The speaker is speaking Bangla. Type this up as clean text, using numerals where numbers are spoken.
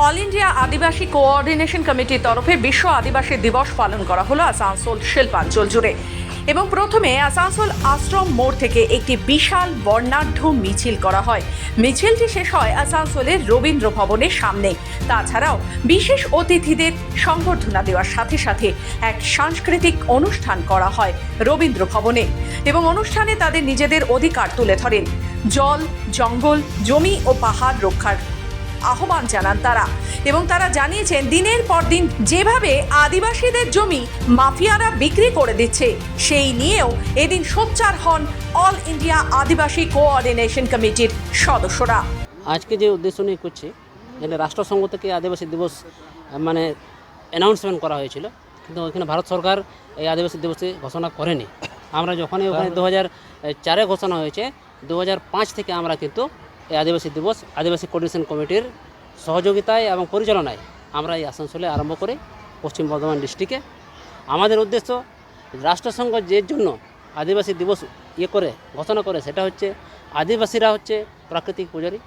অল ইন্ডিয়া আদিবাসী কোঅর্ডিনেশন কমিটির তরফে বিশ্ব আদিবাসী দিবস পালন করা হলো আসানসোল শিল্পাঞ্চল জুড়ে। এবং প্রথমে আসানসোল আশ্রম মোড় থেকে একটি বিশাল বর্ণাঢ্য মিছিল করা হয়। মিছিলটি শেষ হয় আসানসোলের রবীন্দ্র ভবনের সামনে। তাছাড়াও বিশেষ অতিথিদের সংবর্ধনা দেওয়ার সাথে সাথে এক সাংস্কৃতিক অনুষ্ঠান করা হয় রবীন্দ্র ভবনে। এবং অনুষ্ঠানে তাদের নিজেদের অধিকার তুলে ধরেন। জল, জঙ্গল, জমি ও পাহাড় রক্ষার আহ্বান জানান তারা। এবং তারা জানিয়েছেন দিনের পর দিন যেভাবে আদিবাসীদের জমি মাফিয়ারা বিক্রি করে দিচ্ছে, সেই নিয়েও এদিন সোচ্চার হন অল ইন্ডিয়া আদিবাসী কোঅর্ডিনেশন কমিটির সদস্যরা। আজকে যে উদ্দেশ্য নিয়ে করছি, যেটা রাষ্ট্রসংঘ থেকে আদিবাসী দিবস মানে অ্যানাউন্সমেন্ট করা হয়েছিল, কিন্তু ওইখানে ভারত সরকার এই আদিবাসী দিবসে ঘোষণা করেনি। আমরা যখনই ওখানে 2004-এ ঘোষণা হয়েছে, 2005 থেকে আমরা কিন্তু এই আদিবাসী দিবস আদিবাসী কোঅর্ডিনেশন কমিটির সহযোগিতায় এবং পরিচালনায় আমরা এই আসানসোলে আরম্ভ করি পশ্চিম বর্ধমান ডিস্ট্রিক্টে। আমাদের উদ্দেশ্য রাষ্ট্রসংঘ যে জন্য আদিবাসী দিবস ঘোষণা করে, সেটা হচ্ছে আদিবাসীরা হচ্ছে প্রাকৃতিক পূজারী।